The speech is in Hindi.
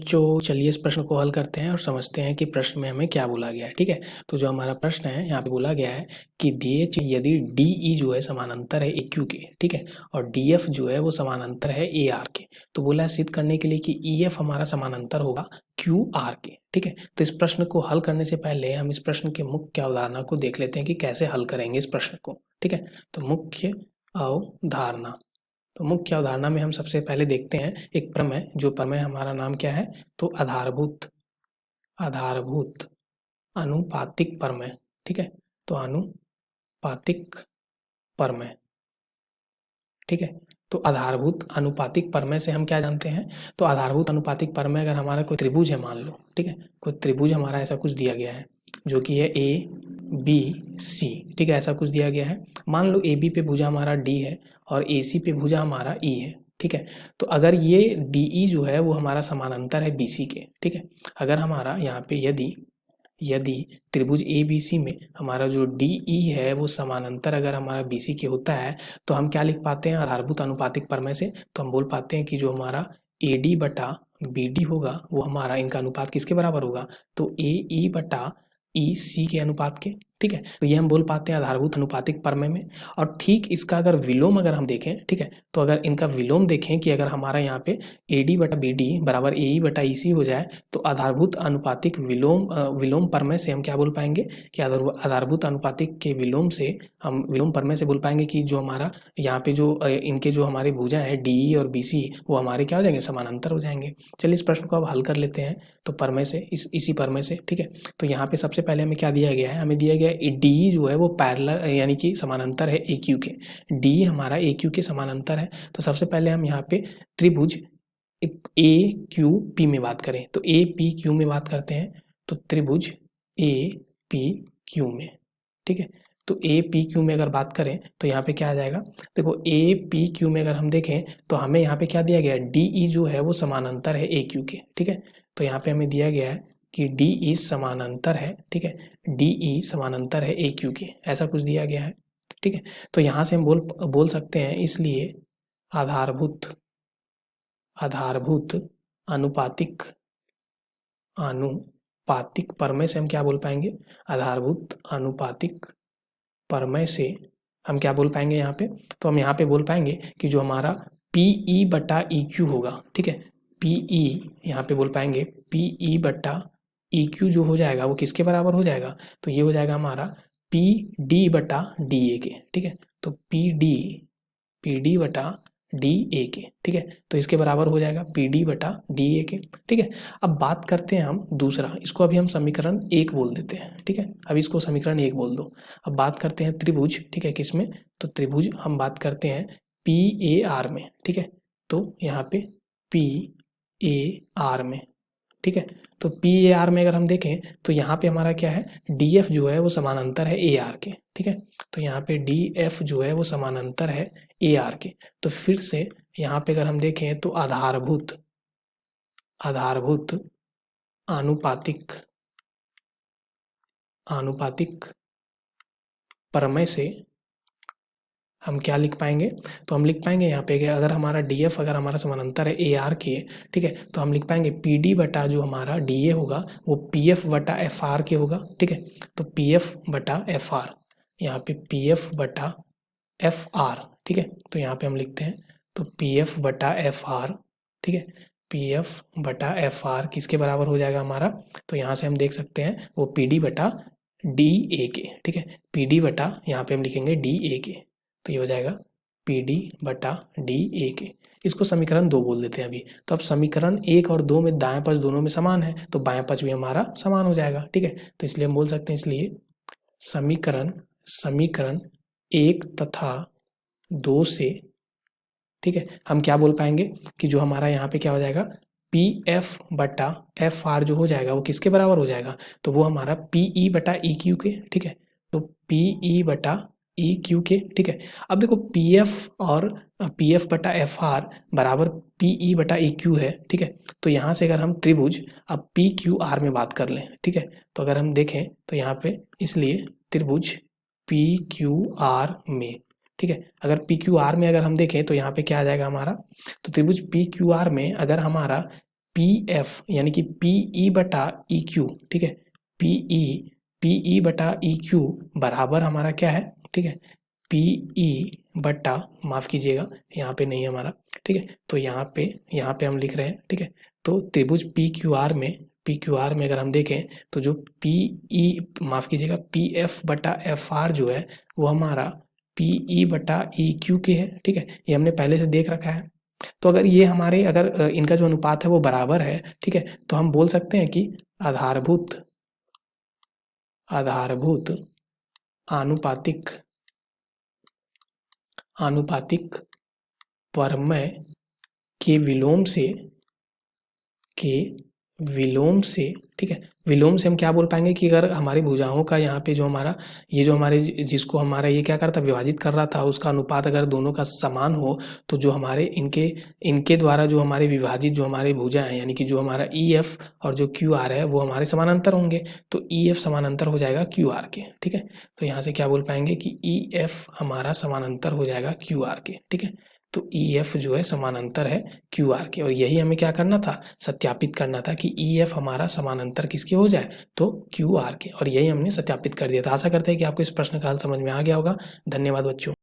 बच्चों चलिए इस प्रश्न को हल करते हैं और समझते हैं कि प्रश्न में हमें क्या बोला गया है। ठीक है, तो जो हमारा प्रश्न है यहाँ पे बोला गया है कि दिए यदि DE जो है समानांतर है AQ के, ठीक है, और DF जो है वो समानांतर है AR के, तो बोला है सिद्ध करने के लिए कि EF हमारा समानांतर होगा QR के। ठीक है, तो इस प्रश्न को हल करने से पहले हम इस प्रश्न के मुख्य अवधारणा को देख लेते हैं कि कैसे हल करेंगे इस प्रश्न को। ठीक है, तो मुख्य अवधारणा, तो मुख्य अवधारणा में हम सबसे पहले देखते हैं एक प्रमेय, जो प्रमेय हमारा नाम क्या है, तो आधारभूत अनुपातिक प्रमेय। ठीक है, तो अनुपातिक प्रमेय। ठीक है, तो आधारभूत अनुपातिक प्रमेय से हम क्या जानते हैं, तो आधारभूत अनुपातिक प्रमेय अगर हमारा कोई त्रिभुज है मान लो, ठीक है, कोई त्रिभुज हमारा ऐसा कुछ दिया गया है जो कि है ABC, ठीक है, ऐसा कुछ दिया गया है। मान लो AB पे भुजा हमारा D है और AC पे भुजा हमारा E है। ठीक है, तो अगर ये DE जो है वो हमारा समानांतर है BC के। ठीक है, अगर हमारा यहाँ पे यदि त्रिभुज ABC में हमारा जो DE है वो समानांतर अगर हमारा BC के होता है, तो हम क्या लिख पाते हैं आधारभूत अनुपातिक प्रमेय से, तो हम बोल पाते हैं कि जो हमारा AD बटा BD होगा वो हमारा, इनका अनुपात किसके बराबर होगा, तो AE बटा EC के अनुपात के। ठीक है, तो ये हम बोल पाते हैं आधारभूत अनुपातिक प्रमेय में। और ठीक इसका अगर विलोम अगर हम देखें, ठीक है, तो अगर इनका विलोम देखें कि अगर हमारा यहाँ पे AD बटा BD बराबर AE बटा EC हो जाए, तो आधारभूत अनुपातिक विलोम प्रमेय से हम क्या बोल पाएंगे कि आधारभूत अनुपातिक के विलोम से हम विलोम प्रमेय से बोल पाएंगे कि जो हमारा यहाँ पे जो इनके जो हमारे भुजा है DE और BC वो हमारे क्या हो जाएंगे, समानांतर हो जाएंगे। चलिए इस प्रश्न को अब हल कर लेते हैं, तो प्रमेय से इसी प्रमेय से। ठीक है, तो यहाँ पे सबसे पहले हमें क्या दिया गया है, हमें दिया गया है DE जो है वो पैरेलल यानी कि समानांतर है AQ के। DE हमारा AQ के समानांतर है, तो सबसे पहले हम यहाँ पे त्रिभुज AQP में बात करें, तो APQ में बात करते हैं, तो त्रिभुज APQ में। ठीक है, तो APQ में अगर बात करें तो यहाँ पे क्या आ जाएगा, देखो APQ में अगर हम देखें तो हमें यहाँ पे क्या दिया गया है, DE जो है वो समानांतर है AQ के। ठीक है, तो यहाँ पे हमें दिया गया है कि DE समानांतर है, ठीक है, DE समानांतर है AQ के, ऐसा कुछ दिया गया है। ठीक है, तो यहाँ से हम बोल सकते हैं, इसलिए आधारभूत अनुपातिक प्रमेय से हम क्या बोल पाएंगे, आधारभूत अनुपातिक प्रमेय से हम क्या बोल पाएंगे यहाँ पे, तो हम यहाँ पे बोल पाएंगे कि जो हमारा PE बटा EQ होगा, ठीक है, PE यहाँ पे बोल पाएंगे PE बटा EQ जो हो जाएगा वो किसके बराबर हो जाएगा, तो ये हो जाएगा हमारा PD बटा DA के। ठीक है, तो PD बटा DA के। ठीक है, तो इसके बराबर हो जाएगा PD बटा DA के। ठीक है, अब बात करते हैं हम दूसरा, इसको अभी हम समीकरण 1 बोल देते हैं। ठीक है, अब इसको समीकरण 1 बोल दो। अब बात करते हैं त्रिभुज, ठीक है, किसमें, तो त्रिभुज हम बात करते हैं PAR में। ठीक है, तो यहाँ पे PAR में। ठीक है, तो PAR में अगर हम देखें तो यहाँ पे हमारा क्या है, DF जो है वो समानांतर है AR के। ठीक है, तो यहाँ पे DF जो है वो समानांतर है AR के। तो फिर से यहाँ पे अगर हम देखें तो आधारभूत अनुपातिक प्रमेय से हम क्या लिख पाएंगे, तो हम लिख पाएंगे यहाँ पे कि अगर हमारा DF अगर हमारा समानांतर है AR के, ठीक है, तो हम लिख पाएंगे PD बटा जो हमारा DA होगा वो PF बटा FR के होगा। ठीक है, तो PF बटा FR, यहाँ पे PF बटा FR। ठीक है, तो यहाँ पे हम लिखते हैं तो PF बटा FR। ठीक है, PF बटा FR किसके बराबर हो जाएगा हमारा, तो यहाँ से हम देख सकते हैं वो PD बटा DA के। ठीक है, PD बटा यहाँ पे हम लिखेंगे DA के, तो ये हो जाएगा PD बटा DA के। इसको समीकरण 2 बोल देते हैं अभी। तो अब समीकरण 1 और 2 में दाएं पक्ष दोनों में समान है, तो बाएं पक्ष भी हमारा समान हो जाएगा। ठीक है, तो इसलिए हम बोल सकते हैं, इसलिए समीकरण 1 तथा 2 से, ठीक है, हम क्या बोल पाएंगे कि जो हमारा यहाँ पे क्या हो जाएगा, PF बटा FR जो हो जाएगा वो किसके बराबर हो जाएगा, तो वो हमारा PE बटा EQ के। ठीक है, तो PE बटा EQ के। ठीक है, अब देखो PF और PF बटा FR बराबर PE बटा EQ है। ठीक है, तो यहाँ से अगर हम त्रिभुज अब PQR में बात कर लें, ठीक है, तो अगर हम देखें तो यहाँ पे इसलिए त्रिभुज PQR में, ठीक है, अगर PQR में अगर हम देखें तो यहाँ पे क्या आ जाएगा हमारा, तो त्रिभुज PQR में अगर हमारा PF यानी कि PE बटा EQ, ठीक है, PE बटा EQ बराबर हमारा क्या है, ठीक है, PE बटा, माफ़ कीजिएगा यहाँ पे नहीं है हमारा, ठीक है, तो यहाँ पे हम लिख रहे हैं, ठीक है, तो त्रिभुज PQR में अगर हम देखें तो जो माफ़ कीजिएगा PF बटा FR जो है वो हमारा PE बटा EQ के है, ठीक है, ये हमने पहले से देख रखा है। तो अगर ये हमारे अगर इनका जो अनुपात है वो बराबर है, ठीक है, तो हम बोल सकते हैं कि आधारभूत आनुपातिक प्रमेय के विलोम से, ठीक है, विलोम से हम क्या बोल पाएंगे कि अगर हमारी भुजाओं का यहाँ पे जो हमारा ये जो हमारे जिसको हमारा ये क्या करता विभाजित कर रहा था उसका अनुपात अगर दोनों का समान हो तो जो हमारे इनके द्वारा जो हमारे विभाजित जो हमारे भुजा हैं यानी कि जो हमारा EF और जो QR है वो हमारे समानांतर होंगे, तो EF समानांतर हो जाएगा QR के, ठीक है, तो यहाँ से क्या बोल पाएंगे कि EF हमारा समानांतर हो जाएगा QR के, ठीक है, तो EF जो है समानांतर है QR के, और यही हमें क्या करना था, सत्यापित करना था कि EF हमारा समानांतर किसके हो जाए, तो QR के, और यही हमने सत्यापित कर दिया था। आशा करते हैं कि आपको इस प्रश्न का हल समझ में आ गया होगा। धन्यवाद बच्चों।